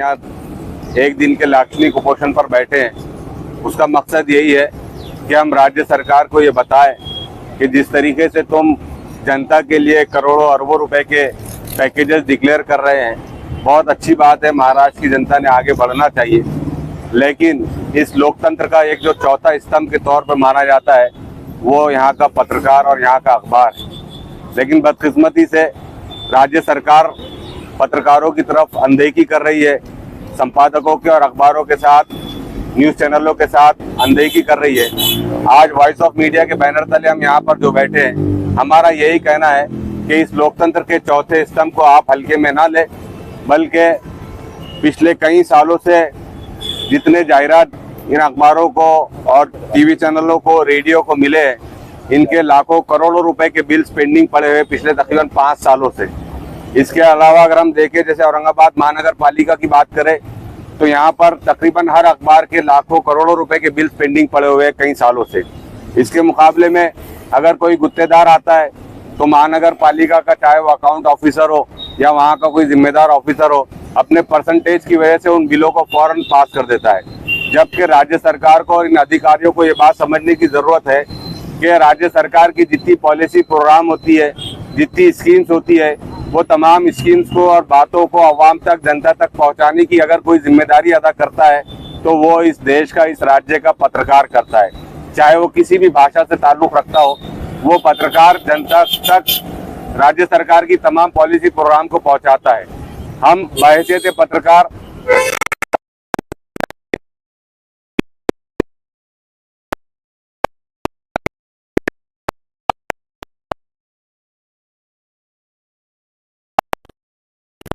यहाँ एक दिन के लाक्षणिक कुपोषण पर बैठे हैं, उसका मकसद यही है कि हम राज्य सरकार को ये बताएं कि जिस तरीके से तुम जनता के लिए करोड़ों अरबों रुपए के पैकेजेस डिक्लेयर कर रहे हैं, बहुत अच्छी बात है। महाराष्ट्र की जनता ने आगे बढ़ना चाहिए, लेकिन इस लोकतंत्र का एक जो चौथा स्तंभ के तौर पर माना जाता है वो यहाँ का पत्रकार और यहाँ का अखबार है। लेकिन बदकिस्मती से राज्य सरकार पत्रकारों की तरफ अनदेखी कर रही है, संपादकों के और अखबारों के साथ, न्यूज़ चैनलों के साथ अनदेखी कर रही है। आज वॉइस ऑफ मीडिया के बैनर तले हम यहाँ पर जो बैठे हैं, हमारा यही कहना है कि इस लोकतंत्र के चौथे स्तंभ को आप हल्के में ना लें, बल्कि पिछले कई सालों से जितने जायरात इन अखबारों को और टीवी चैनलों को, रेडियो को मिले हैं, इनके लाखों करोड़ों रुपए के बिल्स पेंडिंग पड़े हुए पिछले तकरीबन 5 सालों से। इसके अलावा अगर हम देखें, जैसे औरंगाबाद महानगर पालिका की बात करें तो यहाँ पर तकरीबन हर अखबार के लाखों करोड़ों रुपए के बिल्स पेंडिंग पड़े हुए हैं कई सालों से। इसके मुकाबले में अगर कोई गुत्तेदार आता है तो महानगर पालिका का, चाहे वो अकाउंट ऑफिसर हो या वहाँ का कोई जिम्मेदार ऑफिसर हो, अपने परसेंटेज की वजह से उन बिलों को फौरन पास कर देता है। जबकि राज्य सरकार को और इन अधिकारियों को ये बात समझने की जरूरत है कि राज्य सरकार की जितनी पॉलिसी प्रोग्राम होती है, जितनी स्कीम्स होती है, वो तमाम स्कीम्स को और बातों को आवाम तक, जनता तक पहुंचाने की अगर कोई जिम्मेदारी अदा करता है तो वो इस देश का, इस राज्य का पत्रकार करता है। चाहे वो किसी भी भाषा से ताल्लुक रखता हो, वो पत्रकार जनता तक राज्य सरकार की तमाम पॉलिसी प्रोग्राम को पहुंचाता है। हम बहैसियत पत्रकार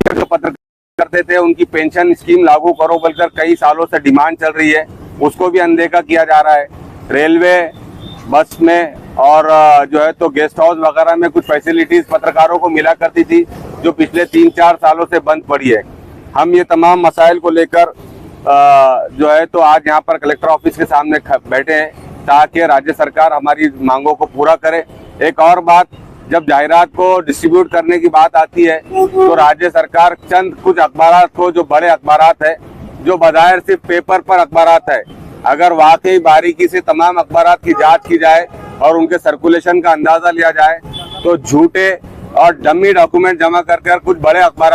जो पत्रकार करते थे उनकी पेंशन स्कीम लागू करो बोलकर कई सालों से डिमांड चल रही है, उसको भी अनदेखा किया जा रहा है। रेलवे, बस में और जो है तो गेस्ट हाउस वगैरह में कुछ फैसिलिटीज पत्रकारों को मिला करती थी जो पिछले 3-4 सालों से बंद पड़ी है। हम ये तमाम मसाइल को लेकर जो है तो आज यहाँ पर कलेक्टर ऑफिस के सामने बैठे हैं ताकि राज्य सरकार हमारी मांगों को पूरा करे। एक और बात, जब जायरात को डिस्ट्रीब्यूट करने की बात आती है तो राज्य सरकार चंद कुछ अखबार को, जो बड़े अखबार है, जो बजाय सिर्फ पेपर पर अखबार है, अगर वाकई बारीकी से तमाम अखबार की जांच की जाए और उनके सर्कुलेशन का अंदाजा लिया जाए तो झूठे और डमी डॉक्यूमेंट जमा कर कुछ बड़े अखबार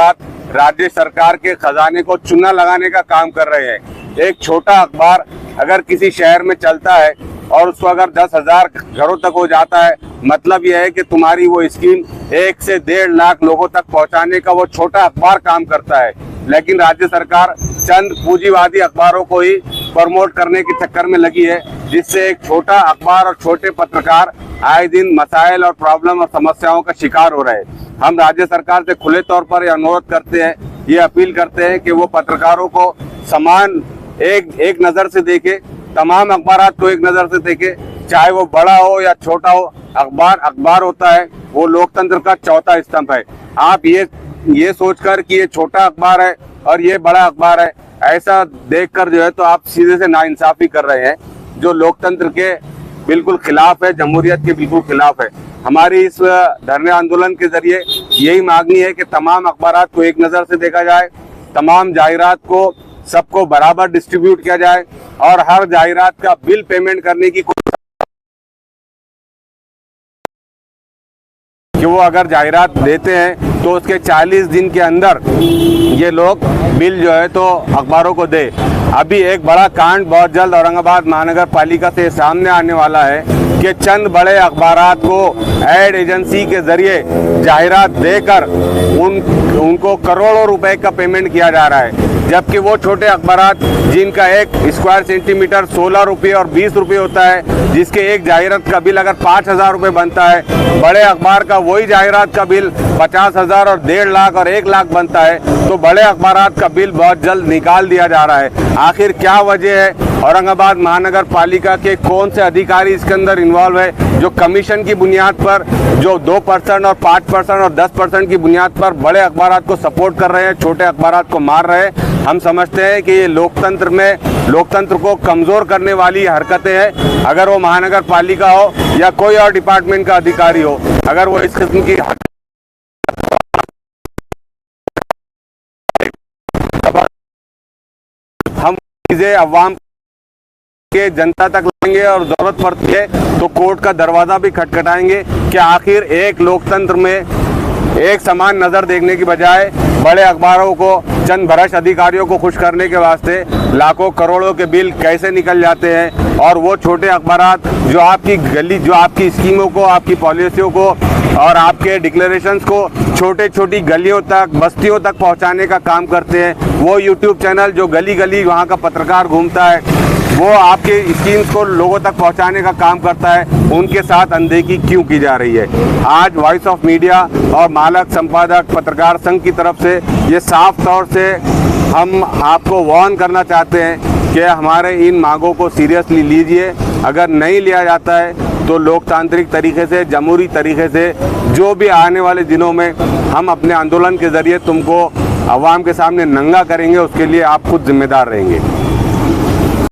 राज्य सरकार के खजाने को चूना लगाने का काम कर रहे हैं। एक छोटा अखबार अगर किसी शहर में चलता है और उसको अगर 10,000 घरों तक हो जाता है, मतलब यह है कि तुम्हारी वो स्कीम 1 से 1.5 लाख लोगों तक पहुंचाने का वो छोटा अखबार काम करता है। लेकिन राज्य सरकार चंद पूंजीवादी अखबारों को ही प्रमोट करने के चक्कर में लगी है, जिससे एक छोटा अखबार और छोटे पत्रकार आए दिन मसाइल और प्रॉब्लम और समस्याओं का शिकार हो रहे हैं। हम राज्य सरकार से खुले तौर पर यह अनुरोध करते हैं, ये अपील करते हैं कि वो पत्रकारों को समान एक नज़र से देखे, तमाम अखबार को एक नज़र से देखे, चाहे वो बड़ा हो या छोटा हो। अखबार होता है वो लोकतंत्र का चौथा स्तंभ है। आप ये सोचकर कि ये छोटा अखबार है और ये बड़ा अखबार है, ऐसा देखकर जो है तो आप सीधे से नाइंसाफी कर रहे हैं, जो लोकतंत्र के बिल्कुल खिलाफ है, जमहूरियत के बिल्कुल खिलाफ है। हमारी इस धरने आंदोलन के जरिए यही मांगनी है कि तमाम अखबार को एक नज़र से देखा जाए, तमाम जायरात को सबको बराबर डिस्ट्रीब्यूट किया जाए और हर जायरात का बिल पेमेंट करने की कि वो अगर जायरात देते हैं तो उसके 40 दिन के अंदर ये लोग बिल जो है तो अखबारों को दे। अभी एक बड़ा कांड बहुत जल्द औरंगाबाद महानगर पालिका से सामने आने वाला है कि चंद बड़े अखबारात को एड एजेंसी के जरिए जायरात देकर उनको करोड़ों रुपए का पेमेंट किया जा रहा है, जबकि वो छोटे अखबारात जिनका एक स्क्वायर सेंटीमीटर 16 रुपये और 20 रुपये होता है, जिसके एक जायरात का बिल अगर 5,000 रुपये बनता है, बड़े अखबार का वही जायरात का बिल 50,000 और 1.5 लाख और 1 लाख बनता है, तो बड़े अखबारात का बिल बहुत जल्द निकाल दिया जा रहा है। आखिर क्या वजह है? औरंगाबाद महानगर पालिका के कौन से अधिकारी इसके अंदर इन्वॉल्व है, जो कमीशन की बुनियाद पर, जो 2% और 5% और 10% की बुनियाद पर बड़े अखबार को सपोर्ट कर रहे हैं, छोटे अखबार को मार रहे हैं? हम समझते हैं कि ये लोकतंत्र को कमज़ोर करने वाली हरकतें हैं। अगर वो महानगर पालिका हो या कोई और डिपार्टमेंट का अधिकारी हो, अगर वो इस किस्म की चीजें अवाम के जनता तक लाएंगे और जरूरत पड़ती है तो कोर्ट का दरवाजा भी खटखटाएंगे कि आखिर एक लोकतंत्र में एक समान नजर देखने की बजाय बड़े अखबारों को चंद भ्रष्ट अधिकारियों को खुश करने के वास्ते लाखों करोड़ों के बिल कैसे निकल जाते हैं, और वो छोटे अखबारात जो आपकी स्कीमों को, आपकी पॉलिसियों को और आपके डिक्लेरेशंस को छोटी गलियों तक, बस्तियों तक पहुंचाने का काम करते हैं, वो यूट्यूब चैनल जो गली गली वहाँ का पत्रकार घूमता है, वो आपके स्कीम्स को लोगों तक पहुंचाने का काम करता है, उनके साथ अनदेखी क्यों की जा रही है। आज वॉइस ऑफ मीडिया और मालक संपादक पत्रकार संघ की तरफ से ये साफ तौर से हम आपको वार्न करना चाहते हैं कि हमारे इन मांगों को सीरियसली लीजिए। अगर नहीं लिया जाता है तो लोकतांत्रिक तरीके से, जमहूरी तरीके से जो भी आने वाले दिनों में हम अपने आंदोलन के जरिए तुमको अवाम के सामने नंगा करेंगे, उसके लिए आप खुद जिम्मेदार रहेंगे।